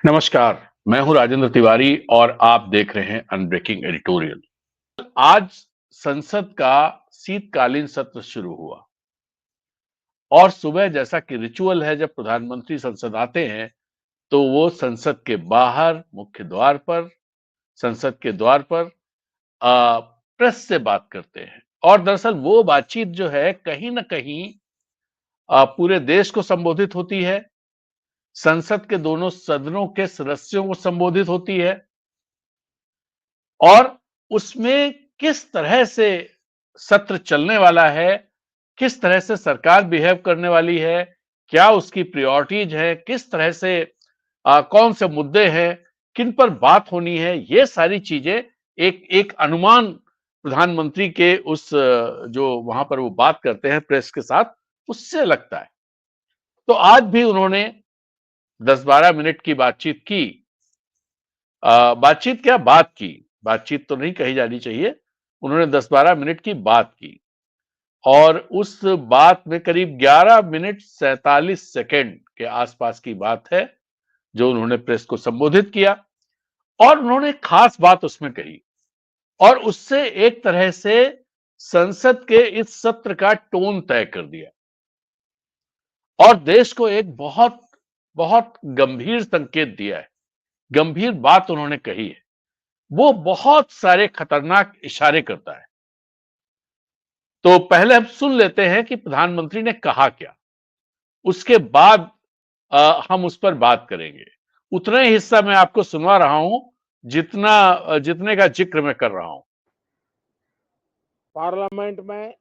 नमस्कार, मैं हूं राजेंद्र तिवारी और आप देख रहे हैं अनब्रेकिंग एडिटोरियल। आज संसद का शीतकालीन सत्र शुरू हुआ और सुबह जैसा कि रिचुअल है, जब प्रधानमंत्री संसद आते हैं तो वो संसद के बाहर मुख्य द्वार पर, संसद के द्वार पर प्रेस से बात करते हैं। और दरअसल वो बातचीत जो है कहीं ना कहीं पूरे देश को संबोधित होती है, संसद के दोनों सदनों के सदस्यों को संबोधित होती है और उसमें किस तरह से सत्र चलने वाला है, किस तरह से सरकार बिहेव करने वाली है, क्या उसकी प्रायोरिटीज है, किस तरह से कौन से मुद्दे हैं, किन पर बात होनी है, ये सारी चीजें एक एक अनुमान प्रधानमंत्री के उस जो वहां पर वो बात करते हैं प्रेस के साथ, उससे लगता है। तो आज भी उन्होंने 10-12 मिनट की बातचीत की। बातचीत क्या बात की, बातचीत तो नहीं कही जानी चाहिए। उन्होंने 10-12 मिनट की बात की और उस बात में करीब 11 मिनट 47 सेकंड के आसपास की बात है जो उन्होंने प्रेस को संबोधित किया। और उन्होंने खास बात उसमें कही और उससे एक तरह से संसद के इस सत्र का टोन तय कर दिया और देश को एक बहुत बहुत गंभीर संकेत दिया है। गंभीर बात उन्होंने कही है, वो बहुत सारे खतरनाक इशारे करता है। तो पहले हम सुन लेते हैं कि प्रधानमंत्री ने कहा क्या, उसके बाद हम उस पर बात करेंगे। उतना ही हिस्सा मैं आपको सुनवा रहा हूं जितने का जिक्र मैं कर रहा हूं। पार्लियामेंट में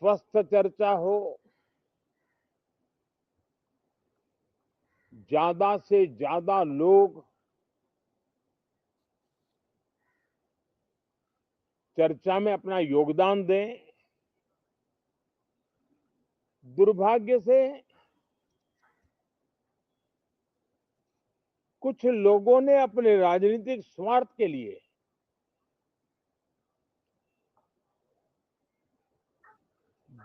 स्वस्थ चर्चा हो, ज्यादा से ज्यादा लोग चर्चा में अपना योगदान दें। दुर्भाग्य से कुछ लोगों ने अपने राजनीतिक स्वार्थ के लिए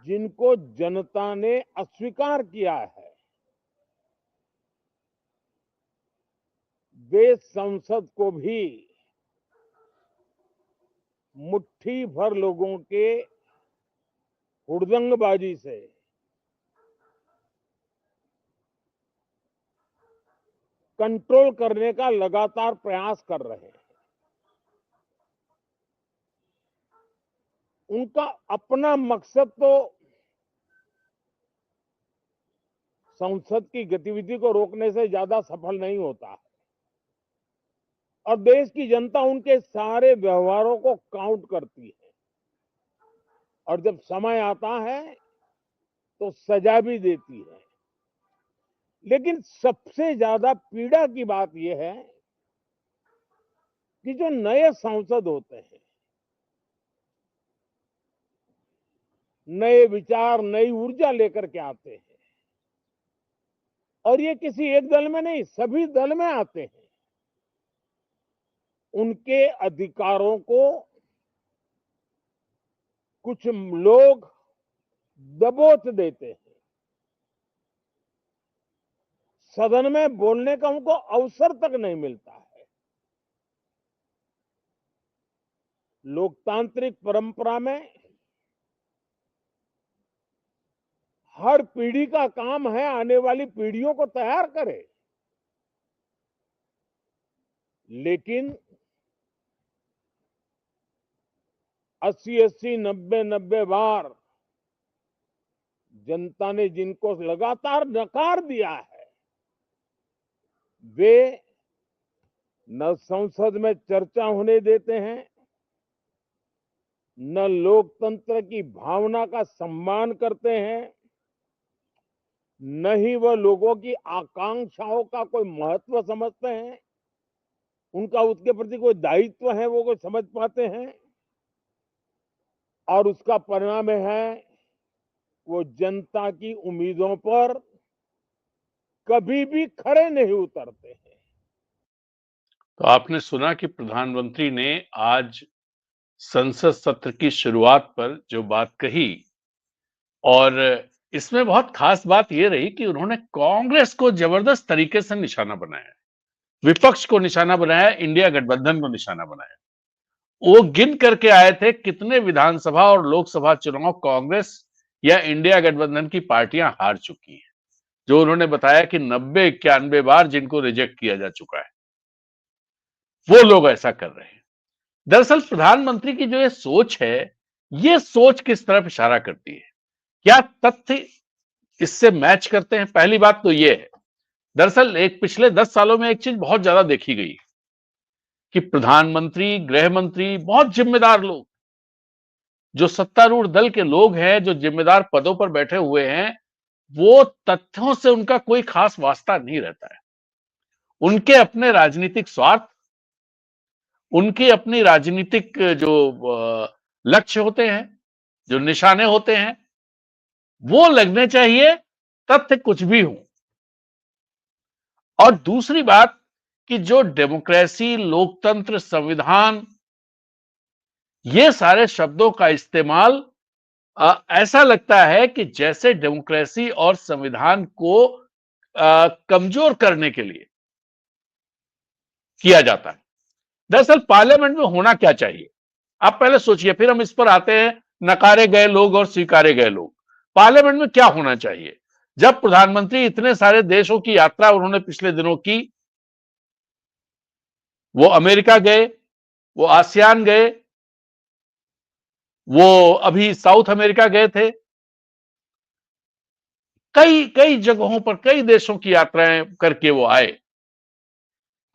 जिनको जनता ने अस्वीकार किया है, वे संसद को भी मुट्ठी भर लोगों के हुड़दंगबाजी से कंट्रोल करने का लगातार प्रयास कर रहे हैं। उनका अपना मकसद तो संसद की गतिविधि को रोकने से ज्यादा सफल नहीं होता है और देश की जनता उनके सारे व्यवहारों को काउंट करती है और जब समय आता है तो सजा भी देती है। लेकिन सबसे ज्यादा पीड़ा की बात यह है कि जो नए सांसद होते हैं, नए विचार, नई ऊर्जा लेकर के आते हैं और ये किसी एक दल में नहीं, सभी दल में आते हैं। उनके अधिकारों को कुछ लोग दबोच देते हैं। सदन में बोलने का उनको अवसर तक नहीं मिलता है। लोकतांत्रिक परंपरा में हर पीढ़ी का काम है आने वाली पीढ़ियों को तैयार करे, लेकिन 80-80, 90-90 बार जनता ने जिनको लगातार नकार दिया है, वे न संसद में चर्चा होने देते हैं, न लोकतंत्र की भावना का सम्मान करते हैं, न ही वह लोगों की आकांक्षाओं का कोई महत्व समझते हैं, उनका उसके प्रति कोई दायित्व है वो कोई समझ पाते हैं। और उसका परिणाम है वो जनता की उम्मीदों पर कभी भी खरे नहीं उतरते हैं। तो आपने सुना कि प्रधानमंत्री ने आज संसद सत्र की शुरुआत पर जो बात कही और इसमें बहुत खास बात यह रही कि उन्होंने कांग्रेस को जबरदस्त तरीके से निशाना बनाया, विपक्ष को निशाना बनाया, इंडिया गठबंधन को निशाना बनाया। वो गिन करके आए थे कितने विधानसभा और लोकसभा चुनाव कांग्रेस या इंडिया गठबंधन की पार्टियां हार चुकी हैं, जो उन्होंने बताया कि 90-91 बार जिनको रिजेक्ट किया जा चुका है, वो लोग ऐसा कर रहे हैं। दरअसल प्रधानमंत्री की जो ये सोच है, ये सोच किस तरफ इशारा करती है? क्या तथ्य इससे मैच करते हैं? पहली बात तो ये है, दरअसल एक पिछले 10 सालों में एक चीज बहुत ज्यादा देखी गई कि प्रधानमंत्री, गृह मंत्री, बहुत जिम्मेदार लोग, जो सत्तारूढ़ दल के लोग हैं, जो जिम्मेदार पदों पर बैठे हुए हैं, वो तथ्यों से उनका कोई खास वास्ता नहीं रहता है। उनके अपने राजनीतिक स्वार्थ, उनकी अपनी राजनीतिक जो लक्ष्य होते हैं, जो निशाने होते हैं, वो लगने चाहिए, तथ्य कुछ भी हो। और दूसरी बात कि जो डेमोक्रेसी, लोकतंत्र, संविधान, ये सारे शब्दों का इस्तेमाल ऐसा लगता है कि जैसे डेमोक्रेसी और संविधान को कमजोर करने के लिए किया जाता है। दरअसल पार्लियामेंट में होना क्या चाहिए, आप पहले सोचिए, फिर हम इस पर आते हैं नकारे गए लोग और स्वीकारे गए लोग। पार्लियामेंट में क्या होना चाहिए? जब प्रधानमंत्री इतने सारे देशों की यात्रा उन्होंने पिछले दिनों की, वो अमेरिका गए, वो आसियान गए, वो अभी साउथ अमेरिका गए थे, कई कई जगहों पर कई देशों की यात्राएं करके वो आए।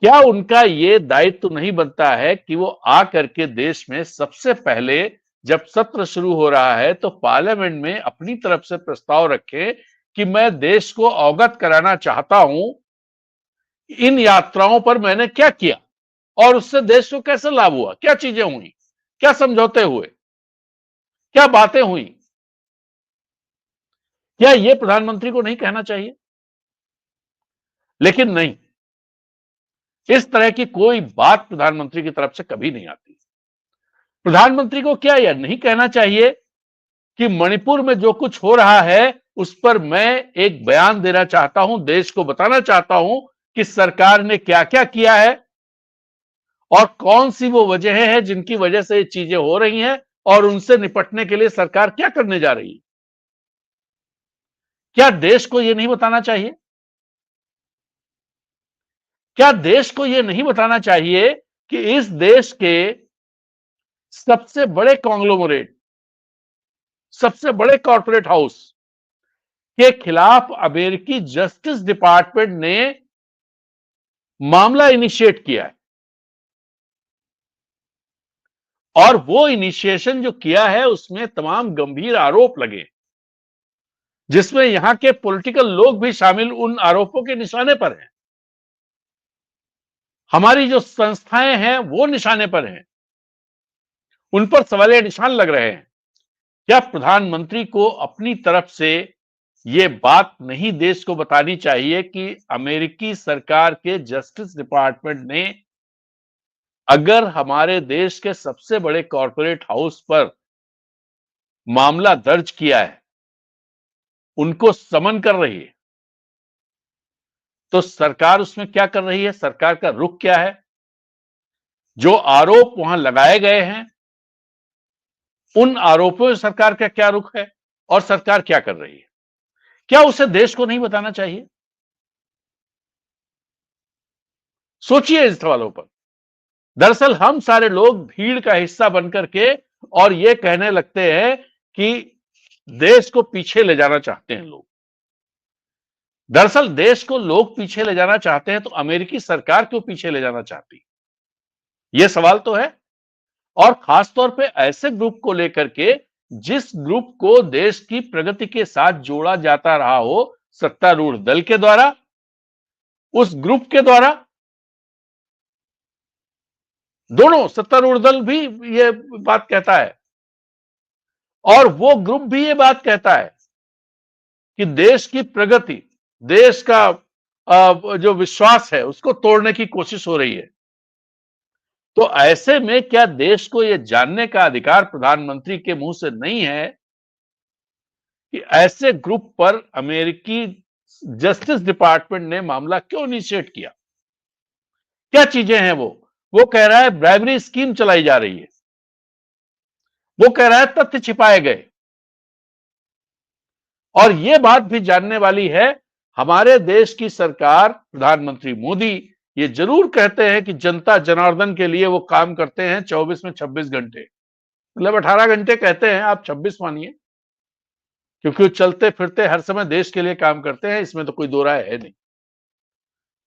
क्या उनका ये दायित्व नहीं बनता है कि वो आ करके देश में सबसे पहले, जब सत्र शुरू हो रहा है, तो पार्लियामेंट में अपनी तरफ से प्रस्ताव रखें कि मैं देश को अवगत कराना चाहता हूं इन यात्राओं पर मैंने क्या किया और उससे देश को कैसे लाभ हुआ, क्या चीजें हुई, क्या समझौते हुए, क्या बातें हुई। क्या यह प्रधानमंत्री को नहीं कहना चाहिए? लेकिन नहीं, इस तरह की कोई बात प्रधानमंत्री की तरफ से कभी नहीं आती। प्रधानमंत्री को क्या यह नहीं कहना चाहिए कि मणिपुर में जो कुछ हो रहा है उस पर मैं एक बयान देना चाहता हूं, देश को बताना चाहता हूं कि सरकार ने क्या क्या किया है और कौन सी वो वजह है जिनकी वजह से ये चीजें हो रही हैं और उनसे निपटने के लिए सरकार क्या करने जा रही है? क्या देश को यह नहीं बताना चाहिए? क्या देश को यह नहीं बताना चाहिए कि इस देश के सबसे बड़े कॉन्ग्लोमरेट, सबसे बड़े कॉर्पोरेट हाउस के खिलाफ अमेरिकी जस्टिस डिपार्टमेंट ने मामला इनिशिएट किया है और वो इनिशिएशन जो किया है उसमें तमाम गंभीर आरोप लगे, जिसमें यहां के पॉलिटिकल लोग भी शामिल उन आरोपों के निशाने पर हैं। हमारी जो संस्थाएं हैं वो निशाने पर हैं, उन पर सवालिया निशान लग रहे हैं। क्या प्रधानमंत्री को अपनी तरफ से ये बात नहीं देश को बतानी चाहिए कि अमेरिकी सरकार के जस्टिस डिपार्टमेंट ने अगर हमारे देश के सबसे बड़े कॉर्पोरेट हाउस पर मामला दर्ज किया है, उनको समन कर रही है, तो सरकार उसमें क्या कर रही है, सरकार का रुख क्या है, जो आरोप वहां लगाए गए हैं उन आरोपों में सरकार का क्या रुख है और सरकार क्या कर रही है? क्या उसे देश को नहीं बताना चाहिए? सोचिए इन सवालों पर। दरअसल हम सारे लोग भीड़ का हिस्सा बनकर के और ये कहने लगते हैं कि देश को पीछे ले जाना चाहते हैं लोग। दरअसल देश को लोग पीछे ले जाना चाहते हैं तो अमेरिकी सरकार क्यों पीछे ले जाना चाहती, यह सवाल तो है। और खासतौर पे ऐसे ग्रुप को लेकर के जिस ग्रुप को देश की प्रगति के साथ जोड़ा जाता रहा हो सत्तारूढ़ दल के द्वारा, उस ग्रुप के द्वारा, दोनों सत्तारूढ़ दल भी ये बात कहता है और वो ग्रुप भी ये बात कहता है कि देश की प्रगति, देश का जो विश्वास है उसको तोड़ने की कोशिश हो रही है। तो ऐसे में क्या देश को यह जानने का अधिकार प्रधानमंत्री के मुंह से नहीं है कि ऐसे ग्रुप पर अमेरिकी जस्टिस डिपार्टमेंट ने मामला क्यों इनिशिएट किया, क्या चीजें हैं वो कह रहा है ब्राइबरी स्कीम चलाई जा रही है, वो कह रहा है तथ्य छिपाए गए। और यह बात भी जानने वाली है, हमारे देश की सरकार, प्रधानमंत्री मोदी ये जरूर कहते हैं कि जनता जनार्दन के लिए वो काम करते हैं 24 में 26 घंटे, मतलब 18 घंटे कहते हैं, आप 26 मानिए, क्योंकि वो चलते फिरते हर समय देश के लिए काम करते हैं, इसमें तो कोई दो राय है नहीं।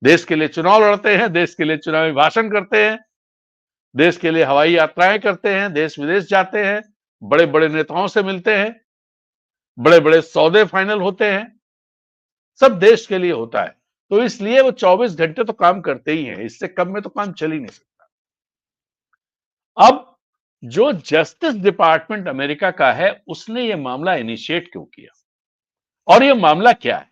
देश के लिए चुनाव लड़ते हैं, देश के लिए चुनावी भाषण करते हैं, देश के लिए हवाई यात्राएं करते हैं, देश विदेश जाते हैं, बड़े बड़े नेताओं से मिलते हैं, बड़े बड़े सौदे फाइनल होते हैं, सब देश के लिए होता है। तो इसलिए वो 24 घंटे तो काम करते ही हैं, इससे कम में तो काम चल ही नहीं सकता। अब जो जस्टिस डिपार्टमेंट अमेरिका का है, उसने ये मामला इनिशिएट क्यों किया और ये मामला क्या है,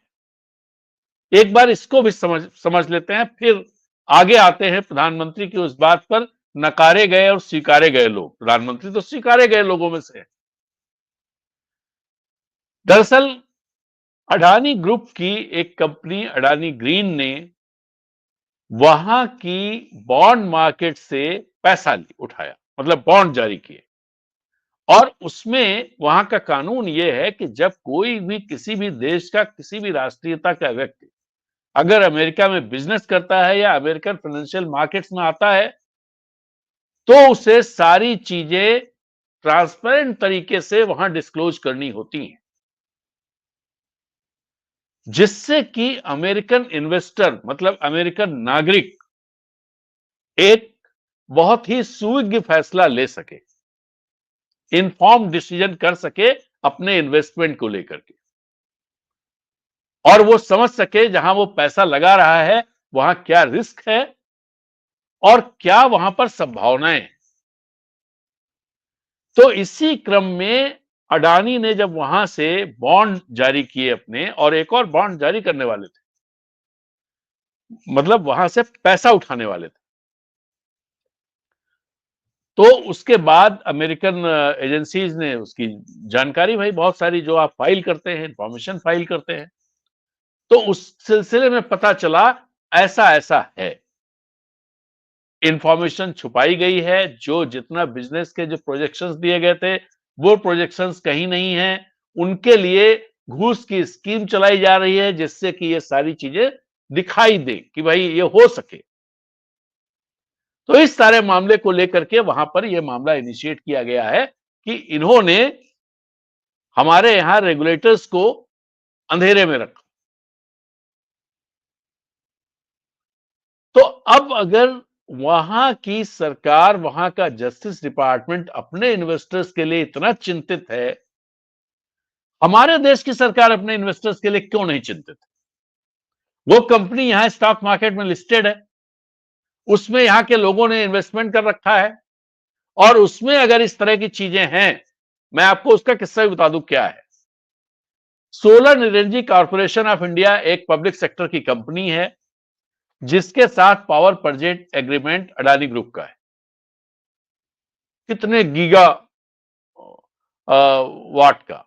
एक बार इसको भी समझ लेते हैं, फिर आगे आते हैं प्रधानमंत्री की उस बात पर नकारे गए और स्वीकारे गए लोग। प्रधानमंत्री तो स्वीकारे गए लोगों में से है। दरअसल अडानी ग्रुप की एक कंपनी अडानी ग्रीन ने वहां की बॉन्ड मार्केट से पैसा उठाया, मतलब बॉन्ड जारी किए। और उसमें वहां का कानून यह है कि जब कोई भी किसी भी देश का किसी भी राष्ट्रीयता का व्यक्ति अगर अमेरिका में बिजनेस करता है या अमेरिकन फाइनेंशियल मार्केट्स में आता है, तो उसे सारी चीजें ट्रांसपेरेंट तरीके से वहां डिस्क्लोज करनी होती हैं, जिससे कि अमेरिकन इन्वेस्टर मतलब अमेरिकन नागरिक एक बहुत ही सुविज्ञ फैसला ले सके, इन्फॉर्म डिसीजन कर सके अपने इन्वेस्टमेंट को लेकर के, और वो समझ सके जहां वो पैसा लगा रहा है वहां क्या रिस्क है और क्या वहां पर संभावनाएं हैं। तो इसी क्रम में अडानी ने जब वहां से बॉन्ड जारी किए अपने, और एक और बॉन्ड जारी करने वाले थे, मतलब वहां से पैसा उठाने वाले थे, तो उसके बाद अमेरिकन एजेंसीज ने उसकी जानकारी, भाई बहुत सारी जो आप फाइल करते हैं, इंफॉर्मेशन फाइल करते हैं, तो उस सिलसिले में पता चला ऐसा ऐसा है, इंफॉर्मेशन छुपाई गई है, जो जितना बिजनेस के जो प्रोजेक्शंस दिए गए थे वो प्रोजेक्शंस कहीं नहीं है, उनके लिए घूस की स्कीम चलाई जा रही है, जिससे कि ये सारी चीजें दिखाई दे कि भाई ये हो सके। तो इस सारे मामले को लेकर के वहां पर यह मामला इनिशिएट किया गया है कि इन्होंने हमारे यहां रेगुलेटर्स को अंधेरे में रखा। तो अब अगर वहां की सरकार, वहां का जस्टिस डिपार्टमेंट अपने इन्वेस्टर्स के लिए इतना चिंतित है, हमारे देश की सरकार अपने इन्वेस्टर्स के लिए क्यों नहीं चिंतित? वो कंपनी यहां स्टॉक मार्केट में लिस्टेड है, उसमें यहां के लोगों ने इन्वेस्टमेंट कर रखा है, और उसमें अगर इस तरह की चीजें हैं, मैं आपको उसका किस्सा भी बता दूं क्या है। Solar energy corporation of India एक पब्लिक सेक्टर की कंपनी है, जिसके साथ power purchase agreement Adani group का है। कितने गीगा वाट का,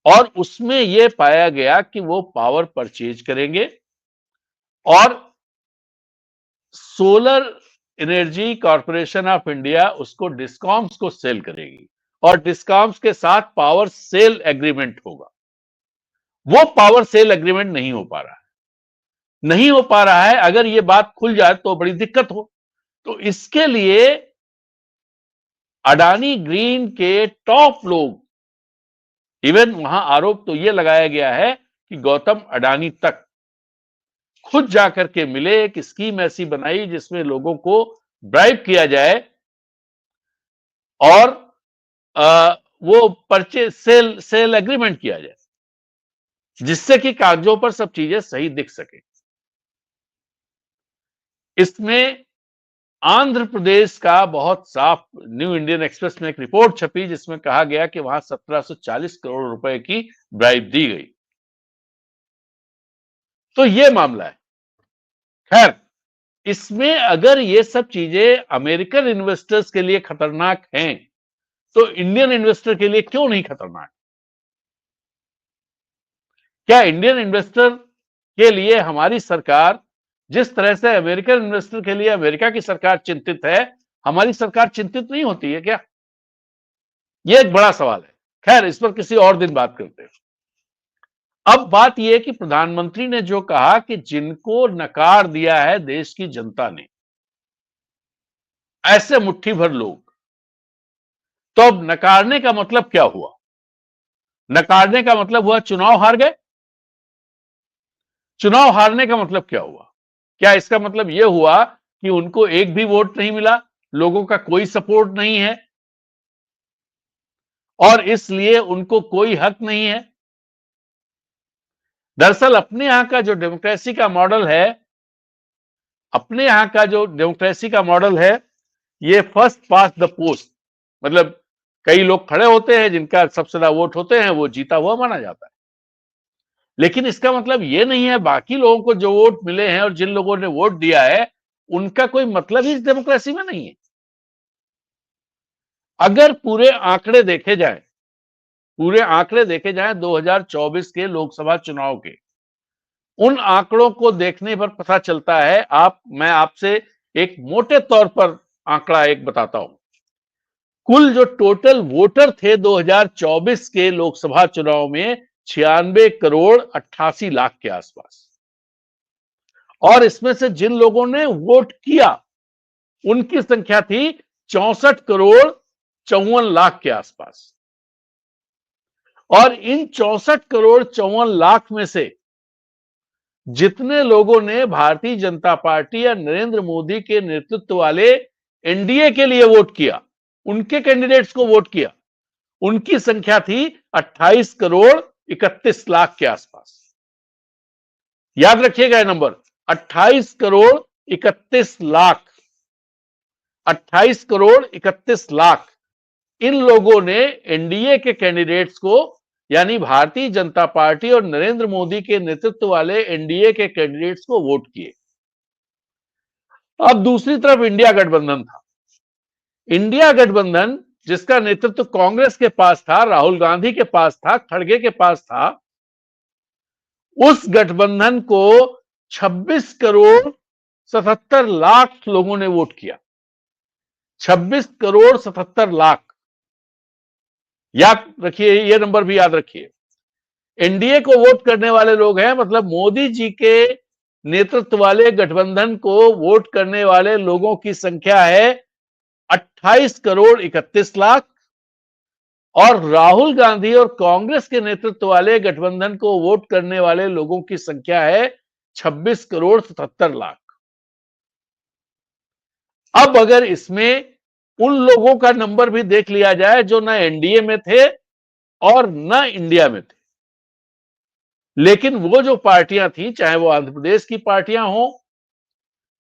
और उसमें यह पाया गया कि वो पावर परचेज करेंगे और solar energy corporation of India उसको डिस्कॉम्स को सेल करेगी, और डिस्कॉम्स के साथ पावर सेल एग्रीमेंट होगा। वो पावर सेल एग्रीमेंट नहीं हो पा रहा है, नहीं हो पा रहा है। अगर ये बात खुल जाए तो बड़ी दिक्कत हो। तो इसके लिए अडानी ग्रीन के टॉप लोग, इवन वहां आरोप तो यह लगाया गया है कि गौतम अडानी तक खुद जाकर के मिले, एक स्कीम ऐसी बनाई जिसमें लोगों को ब्राइब किया जाए और वो परचेज सेल एग्रीमेंट किया जाए, जिससे कि कागजों पर सब चीजें सही दिख सके। इसमें आंध्र प्रदेश का बहुत साफ, न्यू इंडियन एक्सप्रेस में एक रिपोर्ट छपी जिसमें कहा गया कि वहां 1740 करोड़ रुपए की ब्राइब दी गई। तो यह मामला है। खैर, इसमें अगर ये सब चीजें अमेरिकन इन्वेस्टर्स के लिए खतरनाक हैं, तो इंडियन इन्वेस्टर के लिए क्यों नहीं खतरनाक? क्या इंडियन इन्वेस्टर के लिए हमारी सरकार जिस तरह से अमेरिकन इन्वेस्टर के लिए अमेरिका की सरकार चिंतित है, हमारी सरकार चिंतित नहीं होती है क्या? यह एक बड़ा सवाल है। खैर, इस पर किसी और दिन बात करते हैं। अब बात यह है कि प्रधानमंत्री ने जो कहा कि जिनको नकार दिया है देश की जनता ने, ऐसे मुट्ठी भर लोग, तो अब नकारने का मतलब क्या हुआ? नकारने का मतलब हुआ चुनाव हार गए? चुनाव हारने का मतलब क्या हुआ? क्या इसका मतलब यह हुआ कि उनको एक भी वोट नहीं मिला, लोगों का कोई सपोर्ट नहीं है और इसलिए उनको कोई हक नहीं है? दरअसल अपने यहां का जो डेमोक्रेसी का मॉडल है, अपने यहां का जो डेमोक्रेसी का मॉडल है, ये फर्स्ट पास द पोस्ट, मतलब कई लोग खड़े होते हैं जिनका सबसे ज्यादा वोट होते हैं, वो जीता हुआ माना जाता है। लेकिन इसका मतलब ये नहीं है बाकी लोगों को जो वोट मिले हैं और जिन लोगों ने वोट दिया है उनका कोई मतलब ही इस डेमोक्रेसी में नहीं है। अगर पूरे आंकड़े देखे जाएं, पूरे आंकड़े देखे जाएं 2024 के लोकसभा चुनाव के, उन आंकड़ों को देखने पर पता चलता है, मैं आपसे एक मोटे तौर पर आंकड़ा एक बताता हूं। कुल जो टोटल वोटर थे 2024 के लोकसभा चुनाव में 96 करोड़ 88 लाख के आसपास, और इसमें से जिन लोगों ने वोट किया उनकी संख्या थी 64 करोड़ 54 लाख के आसपास। और इन 64 करोड़ 54 लाख में से जितने लोगों ने भारतीय जनता पार्टी या नरेंद्र मोदी के नेतृत्व वाले एनडीए के लिए वोट किया, उनके कैंडिडेट्स को वोट किया, उनकी संख्या थी 28 करोड़ 31 लाख के आसपास। याद रखिएगा यह नंबर, 28 करोड़ 31 लाख, 28 करोड़ 31 लाख। इन लोगों ने एनडीए के कैंडिडेट्स को, यानी भारतीय जनता पार्टी और नरेंद्र मोदी के नेतृत्व वाले एनडीए के कैंडिडेट्स को वोट किए। अब दूसरी तरफ इंडिया गठबंधन था। इंडिया गठबंधन जिसका नेतृत्व कांग्रेस के पास था, राहुल गांधी के पास था, खड़गे के पास था, उस गठबंधन को 26 करोड़ 77 लाख लोगों ने वोट किया। 26 करोड़ 77 लाख, याद रखिए, यह नंबर भी याद रखिए। एनडीए को वोट करने वाले लोग हैं, मतलब मोदी जी के नेतृत्व वाले गठबंधन को वोट करने वाले लोगों की संख्या है 28 करोड़ 31 लाख, और राहुल गांधी और कांग्रेस के नेतृत्व वाले गठबंधन को वोट करने वाले लोगों की संख्या है 26 करोड़ 77 लाख। अब अगर इसमें उन लोगों का नंबर भी देख लिया जाए जो ना एनडीए में थे और ना इंडिया में थे, लेकिन वो जो पार्टियां थी, चाहे वो आंध्र प्रदेश की पार्टियां हो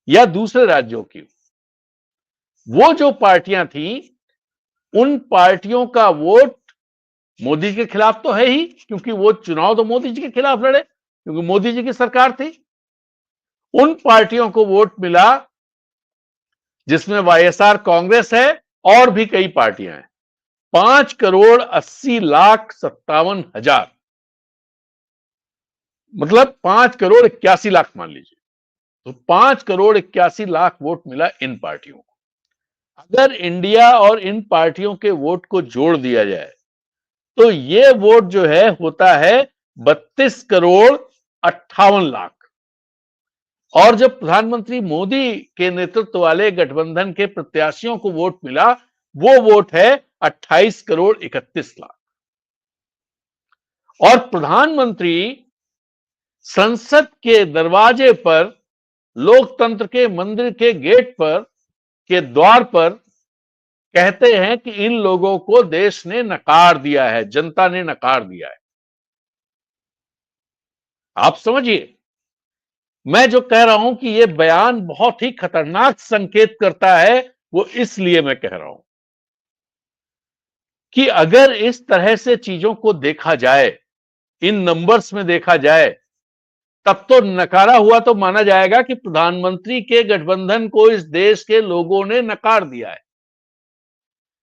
या दूसरे राज्यों की, वो जो पार्टियां थी, उन पार्टियों का वोट मोदी के खिलाफ तो है ही, क्योंकि वो चुनाव तो मोदी जी के खिलाफ लड़े, क्योंकि मोदी जी की सरकार थी। उन पार्टियों को वोट मिला जिसमें वाईएसआर कांग्रेस है और भी कई पार्टियां हैं। 5 करोड़ 80 लाख 57 हजार, मतलब 5 करोड़ 81 लाख मान लीजिए, तो 5 करोड़ 81 लाख वोट मिला इन पार्टियों को। अगर इंडिया और इन पार्टियों के वोट को जोड़ दिया जाए तो ये वोट जो है होता है 32 करोड़ 58 लाख। और जब प्रधानमंत्री मोदी के नेतृत्व वाले गठबंधन के प्रत्याशियों को वोट मिला, वो वोट है 28 करोड़ 31 लाख। और प्रधानमंत्री संसद के दरवाजे पर, लोकतंत्र के मंदिर के गेट पर, के द्वार पर कहते हैं कि इन लोगों को देश ने नकार दिया है, जनता ने नकार दिया है। आप समझिए, मैं जो कह रहा हूं कि यह बयान बहुत ही खतरनाक संकेत करता है, वो इसलिए मैं कह रहा हूं कि अगर इस तरह से चीजों को देखा जाए, इन नंबर्स में देखा जाए, तब तो नकारा हुआ तो माना जाएगा कि प्रधानमंत्री के गठबंधन को इस देश के लोगों ने नकार दिया है।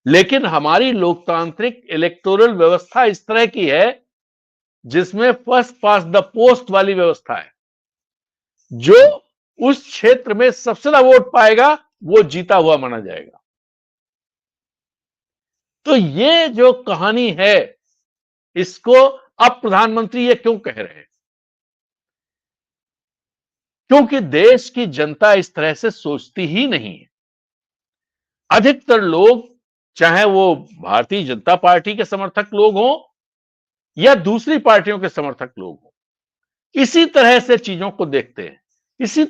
लेकिन हमारी लोकतांत्रिक इलेक्टोरल व्यवस्था इस तरह की है जिसमें फर्स्ट पास द पोस्ट वाली व्यवस्था है। जो उस क्षेत्र में सबसे ज्यादा वोट पाएगा वो जीता हुआ माना जाएगा। तो ये जो कहानी है, इसको अब प्रधानमंत्री ये क्यों कह रहे हैं? क्योंकि देश की जनता इस तरह से सोचती ही नहीं है। अधिकतर लोग, चाहे वो भारतीय जनता पार्टी के समर्थक लोग हों या दूसरी पार्टियों के समर्थक लोग हों, इसी तरह से चीजों को देखते हैं, इसी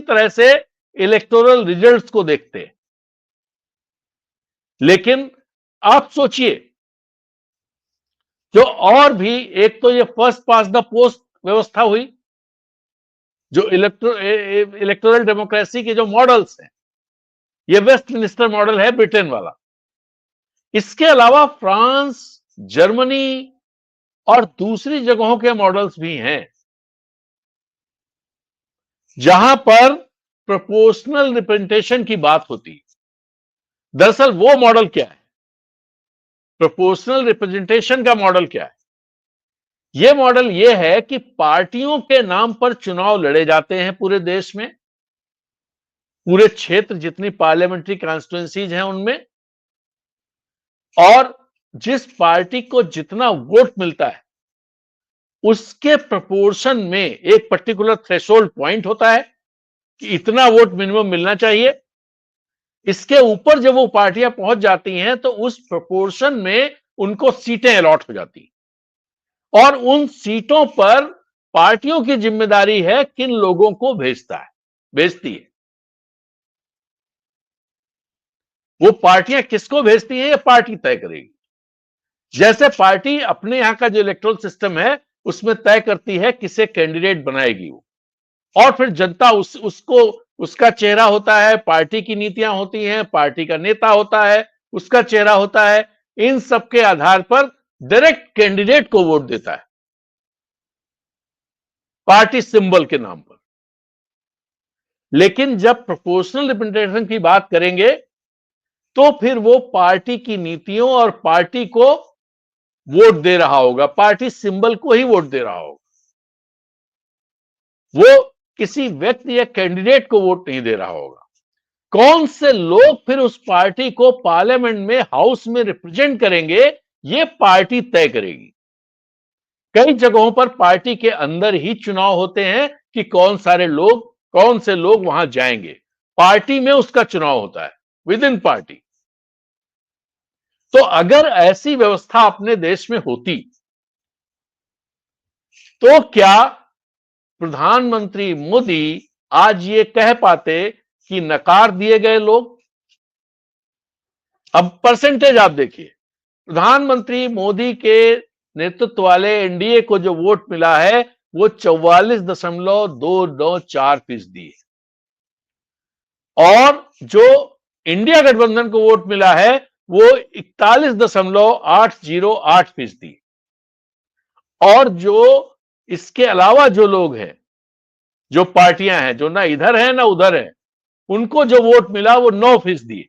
तरह से इलेक्टोरल रिजल्ट्स को देखते हैं। लेकिन आप सोचिए, जो और भी, एक तो ये फर्स्ट पास द पोस्ट व्यवस्था हुई, जो इलेक्टोरल डेमोक्रेसी के जो मॉडल्स हैं, ये वेस्टमिनिस्टर मॉडल है ब्रिटेन वाला। इसके अलावा फ्रांस, जर्मनी और दूसरी जगहों के मॉडल्स भी हैं जहां पर प्रोपोर्शनल रिप्रेजेंटेशन की बात होती है। दरअसल वो मॉडल क्या है? प्रोपोर्शनल रिप्रेजेंटेशन का मॉडल क्या है? यह मॉडल यह है कि पार्टियों के नाम पर चुनाव लड़े जाते हैं पूरे देश में, पूरे क्षेत्र, जितनी पार्लियामेंट्री कॉन्स्टिट्यूएंसीज हैं उनमें, और जिस पार्टी को जितना वोट मिलता है उसके प्रोपोर्शन में एक पर्टिकुलर थ्रेशोल्ड पॉइंट होता है कि इतना वोट मिनिमम मिलना चाहिए। इसके ऊपर जब वो पार्टियां पहुंच जाती हैं तो उस प्रोपोर्शन में उनको सीटें अलॉट हो जाती हैं, और उन सीटों पर पार्टियों की जिम्मेदारी है किन लोगों को भेजती है। वो पार्टियां किसको भेजती हैं, ये पार्टी तय करेगी। जैसे पार्टी अपने यहां का जो इलेक्टोरल सिस्टम है उसमें तय करती है किसे कैंडिडेट बनाएगी वो, और फिर जनता उसको, उसका चेहरा होता है, पार्टी की नीतियां होती हैं, पार्टी का नेता होता है, उसका चेहरा होता है, इन सब के आधार पर डायरेक्ट कैंडिडेट को वोट देता है पार्टी सिंबल के नाम पर। लेकिन जब प्रोपोर्शनल रिप्रेजेंटेशन की बात करेंगे तो फिर वो पार्टी की नीतियों और पार्टी को वोट दे रहा होगा, पार्टी सिंबल को ही वोट दे रहा होगा। वो किसी व्यक्ति या कैंडिडेट को वोट नहीं दे रहा होगा। कौन से लोग फिर उस पार्टी को पार्लियामेंट में, हाउस में रिप्रेजेंट करेंगे, ये पार्टी तय करेगी। कई जगहों पर पार्टी के अंदर ही चुनाव होते हैं कि कौन से लोग वहां जाएंगे। पार्टी में उसका चुनाव होता है, विद इन पार्टी। तो अगर ऐसी व्यवस्था अपने देश में होती तो क्या प्रधानमंत्री मोदी आज ये कह पाते कि नकार दिए गए लोग? अब परसेंटेज आप देखिए, प्रधानमंत्री मोदी के नेतृत्व वाले एनडीए को जो वोट मिला है वो 44.294% है, और जो इंडिया गठबंधन को वोट मिला है वो 41.808%। और जो इसके अलावा जो लोग हैं, जो पार्टियां हैं, जो ना इधर है ना उधर है, उनको जो वोट मिला वो 9% है।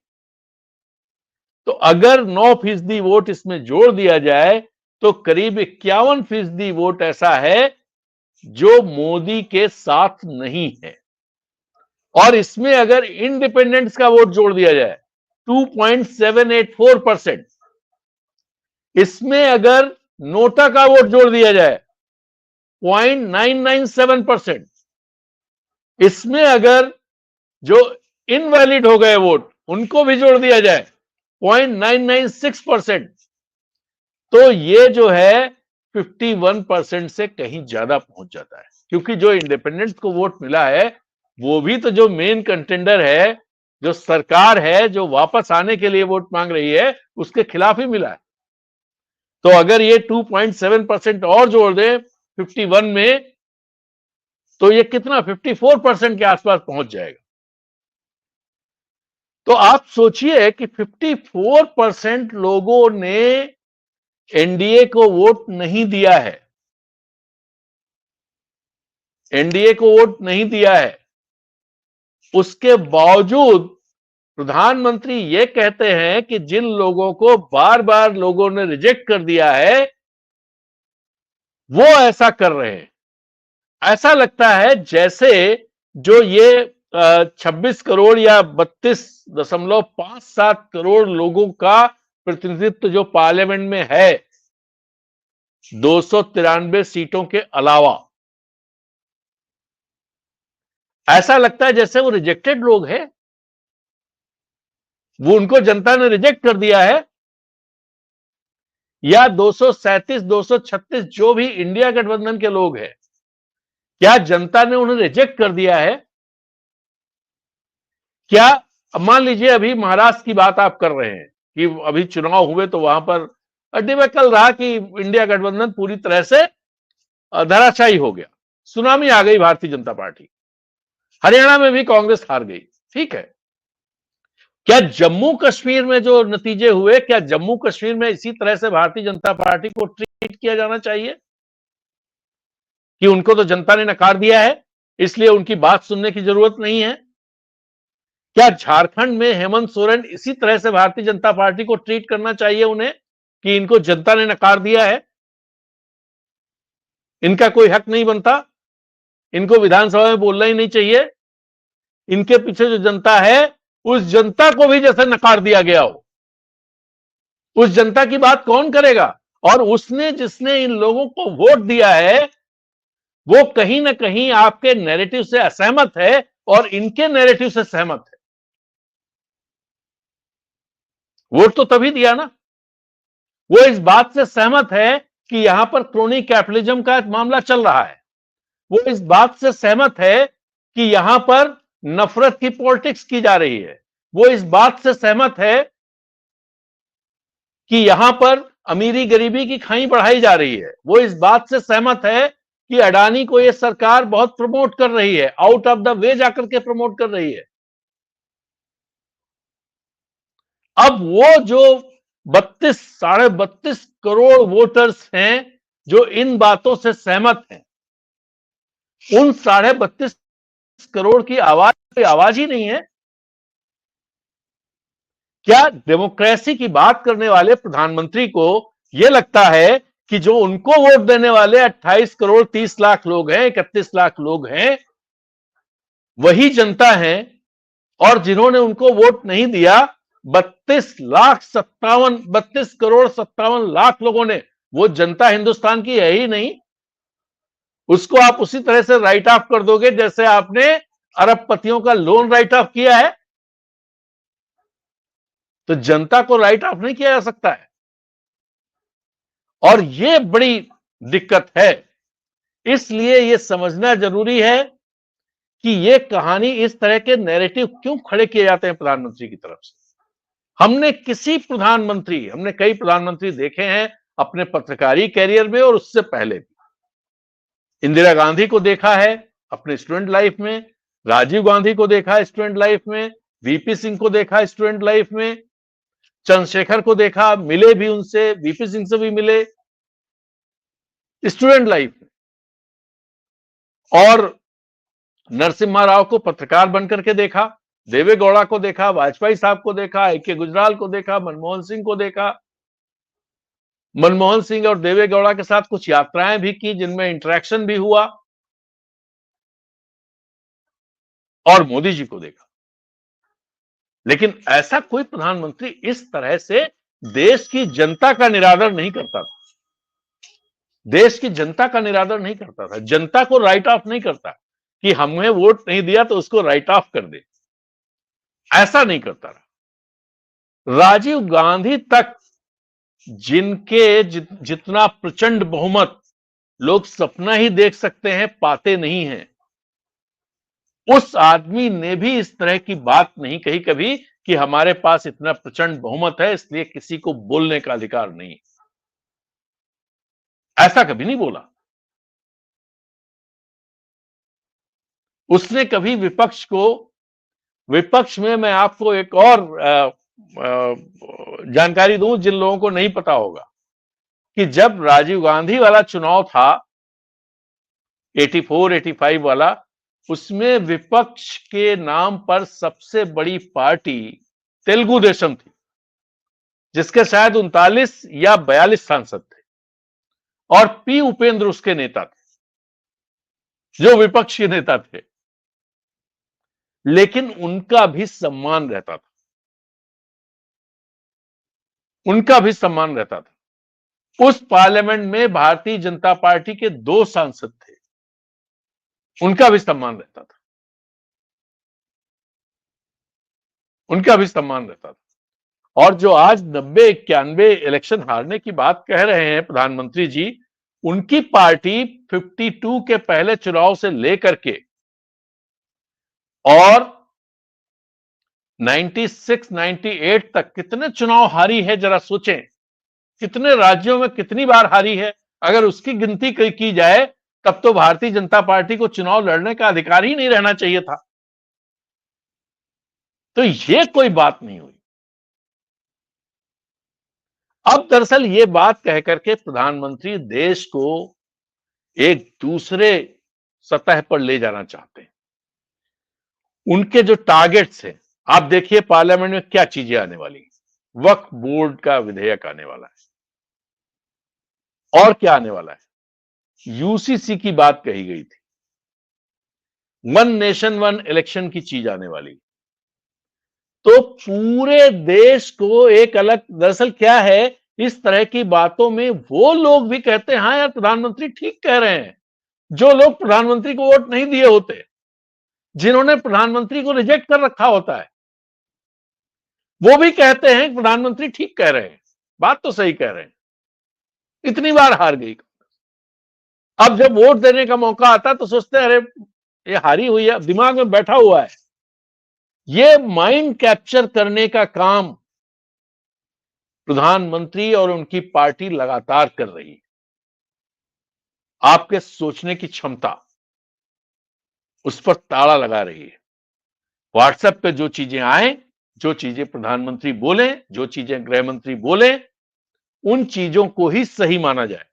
तो अगर 9% वोट इसमें जोड़ दिया जाए तो करीब 51% वोट ऐसा है जो मोदी के साथ नहीं है। और इसमें अगर इंडिपेंडेंट्स का वोट जोड़ दिया जाए 2.784%, इसमें अगर नोटा का वोट जोड़ दिया जाए 0.997%, इसमें अगर जो इनवैलिड हो गए वोट उनको भी जोड़ दिया जाए 0.996%, तो ये जो है 51% से कहीं ज्यादा पहुंच जाता है। क्योंकि जो इंडिपेंडेंट्स को वोट मिला है वो भी तो जो मेन कंटेंडर है, जो सरकार है, जो वापस आने के लिए वोट मांग रही है, उसके खिलाफ ही मिला है। तो अगर ये 2.7% और जोड़ दे 51 में, तो ये कितना 54% के आसपास पहुंच जाएगा। तो आप सोचिए कि 54% लोगों ने एनडीए को वोट नहीं दिया है, एनडीए को वोट नहीं दिया है, उसके बावजूद प्रधानमंत्री ये कहते हैं कि जिन लोगों को बार बार लोगों ने रिजेक्ट कर दिया है वो ऐसा कर रहे हैं। ऐसा लगता है जैसे जो ये 26 करोड़ या 32.57 करोड़ लोगों का प्रतिनिधित्व जो पार्लियामेंट में है 293 सीटों के अलावा, ऐसा लगता है जैसे वो रिजेक्टेड लोग हैं, वो उनको जनता ने रिजेक्ट कर दिया है, या 237 236 जो भी इंडिया गठबंधन के लोग हैं, क्या जनता ने उन्हें रिजेक्ट कर दिया है? क्या मान लीजिए अभी महाराष्ट्र की बात आप कर रहे हैं कि अभी चुनाव हुए तो वहां पर कल रहा कि इंडिया गठबंधन पूरी तरह से धराशायी हो गया, सुनामी आ गई भारतीय जनता पार्टी। हरियाणा में भी कांग्रेस हार गई, ठीक है। क्या जम्मू कश्मीर में जो नतीजे हुए, क्या जम्मू कश्मीर में इसी तरह से भारतीय जनता पार्टी को ट्रीट किया जाना चाहिए कि उनको तो जनता ने नकार दिया है इसलिए उनकी बात सुनने की जरूरत नहीं है? क्या झारखंड में हेमंत सोरेन इसी तरह से भारतीय जनता पार्टी को ट्रीट करना चाहिए उन्हें कि इनको जनता ने नकार दिया है, इनका कोई हक नहीं बनता, इनको विधानसभा में बोलना ही नहीं चाहिए, इनके पीछे जो जनता है उस जनता को भी जैसे नकार दिया गया हो? उस जनता की बात कौन करेगा? और उसने जिसने इन लोगों को वोट दिया है वो कहीं ना कहीं आपके नैरेटिव से असहमत है और इनके नैरेटिव से सहमत है। वोट तो तभी दिया ना, वो इस बात से सहमत है कि यहां पर क्रोनी कैपिटलिज्म का मामला चल रहा है, वो इस बात से सहमत है कि यहां पर नफरत की पॉलिटिक्स की जा रही है, वो इस बात से सहमत है कि यहां पर अमीरी गरीबी की खाई बढ़ाई जा रही है, वो इस बात से सहमत है कि अडानी को यह सरकार बहुत प्रमोट कर रही है, आउट ऑफ द वे जाकर के प्रमोट कर रही है। अब वो जो 32 करोड़ वोटर्स हैं जो इन बातों से सहमत हैं, उन 32 करोड़ की आवाज कोई आवाज ही नहीं है। क्या डेमोक्रेसी की बात करने वाले प्रधानमंत्री को यह लगता है कि जो उनको वोट देने वाले 28 करोड़ 30 लाख लोग हैं, 31 लाख लोग हैं, वही जनता है, और जिन्होंने उनको वोट नहीं दिया 32 करोड़ 57 लाख लोगों ने, वो जनता हिंदुस्तान की है ही नहीं? उसको आप उसी तरह से राइट ऑफ कर दोगे जैसे आपने अरबपतियों का लोन राइट ऑफ किया है? तो जनता को राइट ऑफ नहीं किया जा सकता है, और यह बड़ी दिक्कत है। इसलिए यह समझना जरूरी है कि यह कहानी, इस तरह के नैरेटिव क्यों खड़े किए जाते हैं प्रधानमंत्री की तरफ से। हमने कई प्रधानमंत्री देखे हैं अपने पत्रकारी कैरियर में और उससे पहले भी। इंदिरा गांधी को देखा है अपने स्टूडेंट लाइफ में, राजीव गांधी को देखा है स्टूडेंट लाइफ में, वीपी सिंह को देखा स्टूडेंट लाइफ में, चंद्रशेखर को देखा, मिले भी उनसे, वीपी सिंह से भी मिले स्टूडेंट लाइफ में, और नरसिम्हा राव को पत्रकार बनकर के देखा, देवे गौड़ा को देखा, वाजपेयी साहब को देखा, ए.के. गुजराल को देखा, मनमोहन सिंह को देखा। मनमोहन सिंह और देवे गौड़ा के साथ कुछ यात्राएं भी की जिनमें इंटरेक्शन भी हुआ, और मोदी जी को देखा। लेकिन ऐसा कोई प्रधानमंत्री इस तरह से देश की जनता का निरादर नहीं करता था, देश की जनता का निरादर नहीं करता था, जनता को राइट ऑफ नहीं करता कि हमें वोट नहीं दिया तो उसको राइट ऑफ कर दे, ऐसा नहीं करता रहा। राजीव गांधी तक, जिनके जितना प्रचंड बहुमत लोग सपना ही देख सकते हैं, पाते नहीं हैं, उस आदमी ने भी इस तरह की बात नहीं कही कभी कि हमारे पास इतना प्रचंड बहुमत है इसलिए किसी को बोलने का अधिकार नहीं, ऐसा कभी नहीं बोला। उसने कभी विपक्ष में, मैं आपको एक और जानकारी दूं जिन लोगों को नहीं पता होगा, कि जब राजीव गांधी वाला चुनाव था 84-85 वाला, उसमें विपक्ष के नाम पर सबसे बड़ी पार्टी तेलुगु देशम थी, जिसके शायद 39 या 42 सांसद थे, और पी उपेंद्र उसके नेता थे, जो विपक्ष के नेता थे, लेकिन उनका भी सम्मान रहता था, उनका भी सम्मान रहता था। उस पार्लियामेंट में भारतीय जनता पार्टी के 2 सांसद थे, उनका भी सम्मान रहता था, उनका भी सम्मान रहता था। और जो आज 90-91 इलेक्शन हारने की बात कह रहे हैं प्रधानमंत्री जी, उनकी पार्टी 52 के पहले चुनाव से लेकर के और 96-98 तक कितने चुनाव हारी है, जरा सोचें। कितने राज्यों में कितनी बार हारी है। अगर उसकी गिनती की जाए तब तो भारतीय जनता पार्टी को चुनाव लड़ने का अधिकार ही नहीं रहना चाहिए था। तो यह कोई बात नहीं हुई। अब दरअसल ये बात कहकर के प्रधानमंत्री देश को एक दूसरे सतह पर ले जाना चाहते हैं। उनके जो टारगेट्स हैं, आप देखिए पार्लियामेंट में क्या चीजें आने वाली हैं। वक्फ बोर्ड का विधेयक आने वाला है, और क्या आने वाला है, यूसीसी की बात कही गई थी, वन नेशन वन इलेक्शन की चीज आने वाली। तो पूरे देश को एक अलग, दरअसल क्या है, इस तरह की बातों में वो लोग भी कहते हैं, हाँ यार प्रधानमंत्री ठीक कह रहे हैं, जो लोग प्रधानमंत्री को वोट नहीं दिए होते, जिन्होंने प्रधानमंत्री को रिजेक्ट कर रखा होता है, वो भी कहते हैं प्रधानमंत्री ठीक कह रहे हैं, बात तो सही कह रहे हैं। इतनी बार हार गई, अब जब वोट देने का मौका आता तो सोचते हैं अरे ये हारी हुई है, दिमाग में बैठा हुआ है। ये माइंड कैप्चर करने का काम प्रधानमंत्री और उनकी पार्टी लगातार कर रही है। आपके सोचने की क्षमता, उस पर ताला लगा रही है। व्हाट्सएप पे जो चीजें आए, जो चीजें प्रधानमंत्री बोले, जो चीजें गृह मंत्री बोले, उन चीजों को ही सही माना जाए।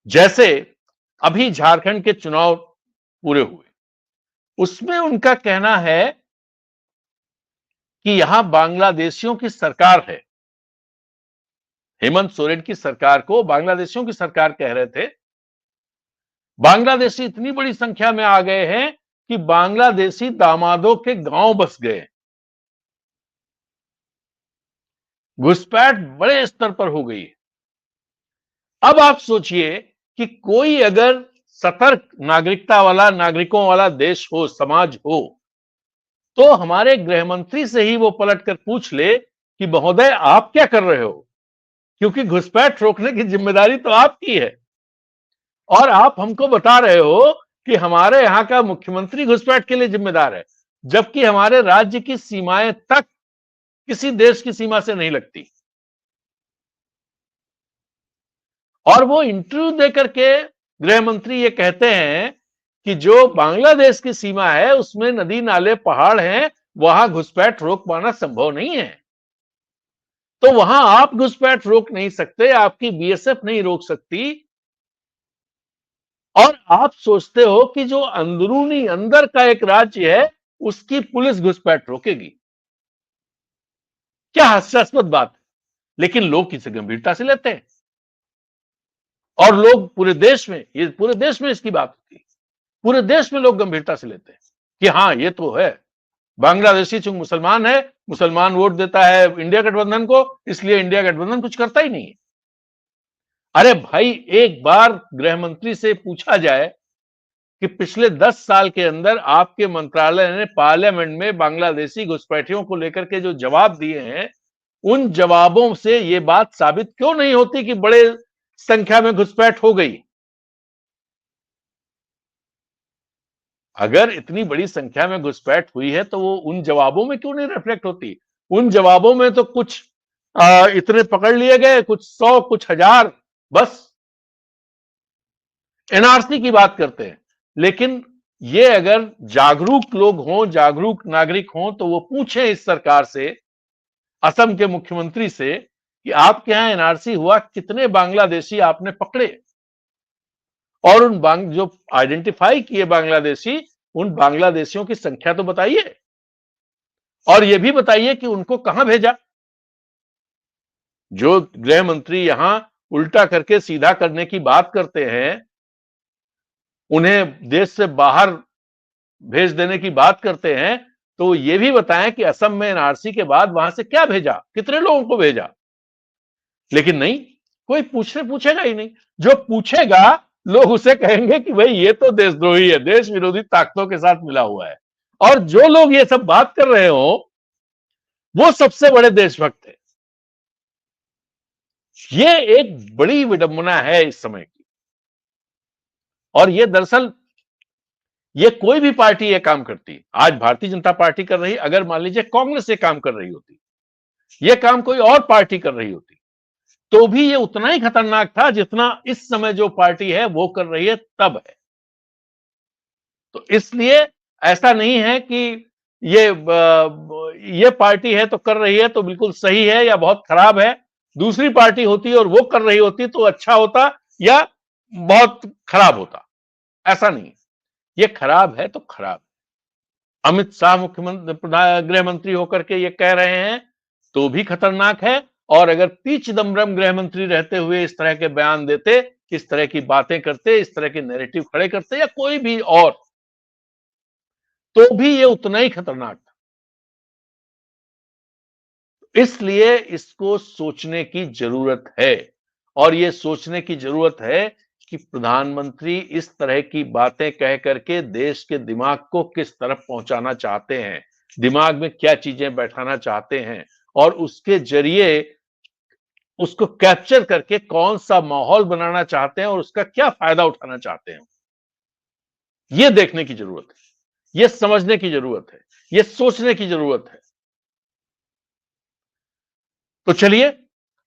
जैसे अभी झारखंड के चुनाव पूरे हुए, उसमें उनका कहना है कि यहां बांग्लादेशियों की सरकार है। हेमंत सोरेन की सरकार को बांग्लादेशियों की सरकार कह रहे थे। बांग्लादेशी इतनी बड़ी संख्या में आ गए हैं कि बांग्लादेशी दामादों के गांव बस गए। घुसपैठ बड़े स्तर पर हो गई है। अब आप सोचिए कि कोई अगर सतर्क नागरिकता वाला, नागरिकों वाला देश हो, समाज हो, तो हमारे गृह मंत्री से ही वो पलट कर पूछ ले कि महोदय आप क्या कर रहे हो, क्योंकि घुसपैठ रोकने की जिम्मेदारी तो आपकी है, और आप हमको बता रहे हो कि हमारे यहां का मुख्यमंत्री घुसपैठ के लिए जिम्मेदार है, जबकि हमारे राज्य की सीमाएं तक किसी देश की सीमा से नहीं लगती। और वो इंटरव्यू देकर के गृह मंत्री ये कहते हैं कि जो बांग्लादेश की सीमा है उसमें नदी नाले पहाड़ हैं, वहां घुसपैठ रोक पाना संभव नहीं है। तो वहां आप घुसपैठ रोक नहीं सकते, आपकी बीएसएफ नहीं रोक सकती, और आप सोचते हो कि जो अंदरूनी अंदर का एक राज्य है उसकी पुलिस घुसपैठ रोकेगी। क्या हास्यास्पद बात है, लेकिन लोग इसे गंभीरता से लेते हैं। और लोग पूरे देश में, ये पूरे देश में इसकी बात होती है, पूरे देश में लोग गंभीरता से लेते हैं कि हाँ ये तो है, बांग्लादेशी चूंकि मुसलमान है, मुसलमान वोट देता है इंडिया गठबंधन को, इसलिए इंडिया गठबंधन कुछ करता ही नहीं है। अरे भाई, एक बार गृह मंत्री से पूछा जाए कि पिछले 10 साल के अंदर आपके मंत्रालय ने पार्लियामेंट में बांग्लादेशी घुसपैठियों को लेकर के जो जवाब दिए हैं, उन जवाबों से यह बात साबित क्यों नहीं होती कि बड़े संख्या में घुसपैठ हो गई। अगर इतनी बड़ी संख्या में घुसपैठ हुई है तो वो उन जवाबों में क्यों नहीं रिफ्लेक्ट होती। उन जवाबों में तो कुछ इतने पकड़ लिए गए, कुछ 100, कुछ 1000, बस एनआरसी की बात करते हैं। लेकिन ये अगर जागरूक लोग हों, जागरूक नागरिक हों, तो वो पूछें इस सरकार से, असम के मुख्यमंत्री से, कि आपके यहां एनआरसी हुआ, कितने बांग्लादेशी आपने पकड़े, और उन जो आइडेंटिफाई किए बांग्लादेशी, उन बांग्लादेशियों की संख्या तो बताइए। और यह भी बताइए कि उनको कहां भेजा। जो गृह मंत्री यहां उल्टा करके सीधा करने की बात करते हैं, उन्हें देश से बाहर भेज देने की बात करते हैं, तो ये भी बताएं कि असम में एनआरसी के बाद वहां से क्या भेजा, कितने लोगों को भेजा। लेकिन नहीं, कोई पूछेगा ही नहीं। जो पूछेगा, लोग उसे कहेंगे कि भाई ये तो देशद्रोही है, देश विरोधी ताकतों के साथ मिला हुआ है। और जो लोग ये सब बात कर रहे हो, वो सबसे बड़े देशभक्त है। ये एक बड़ी विडंबना है इस समय की। और ये दरअसल ये कोई भी पार्टी ये काम करती, आज भारतीय जनता पार्टी कर रही, अगर मान लीजिए कांग्रेस ये काम कर रही होती, ये काम कोई और पार्टी कर रही होती, तो भी ये उतना ही खतरनाक था जितना इस समय जो पार्टी है वो कर रही है तब है। तो इसलिए ऐसा नहीं है कि ये पार्टी है तो कर रही है तो बिल्कुल सही है या बहुत खराब है। दूसरी पार्टी होती और वो कर रही होती तो अच्छा होता या बहुत खराब होता, ऐसा नहीं है। ये खराब है तो खराब। अमित शाह मुख्यमंत्री गृह मंत्री होकर के ये कह रहे हैं तो भी खतरनाक है। और अगर पी चिदम्बरम गृह मंत्री रहते हुए इस तरह के बयान देते, इस तरह की बातें करते, इस तरह के नैरेटिव खड़े करते, या कोई भी और, तो भी ये उतना ही खतरनाक था। इसलिए इसको सोचने की जरूरत है। और ये सोचने की जरूरत है कि प्रधानमंत्री इस तरह की बातें कह करके देश के दिमाग को किस तरफ पहुंचाना चाहते हैं, दिमाग में क्या चीजें बैठाना चाहते हैं, और उसके जरिए उसको कैप्चर करके कौन सा माहौल बनाना चाहते हैं और उसका क्या फायदा उठाना चाहते हैं, यह देखने की जरूरत है, यह समझने की जरूरत है, यह सोचने की जरूरत है। तो चलिए,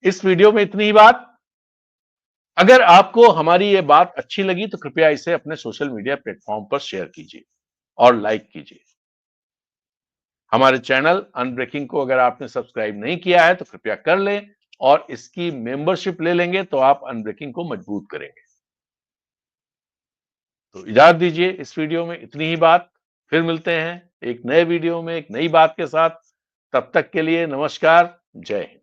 इस वीडियो में इतनी ही बात। अगर आपको हमारी ये बात अच्छी लगी तो कृपया इसे अपने सोशल मीडिया प्लेटफॉर्म पर शेयर कीजिए और लाइक कीजिए। हमारे चैनल अनब्रेकिंग को अगर आपने सब्सक्राइब नहीं किया है तो कृपया कर लें, और इसकी मेंबरशिप ले लेंगे तो आप अनब्रेकिंग को मजबूत करेंगे। तो इजाजत दीजिए, इस वीडियो में इतनी ही बात। फिर मिलते हैं एक नए वीडियो में एक नई बात के साथ। तब तक के लिए नमस्कार, जय हिंद।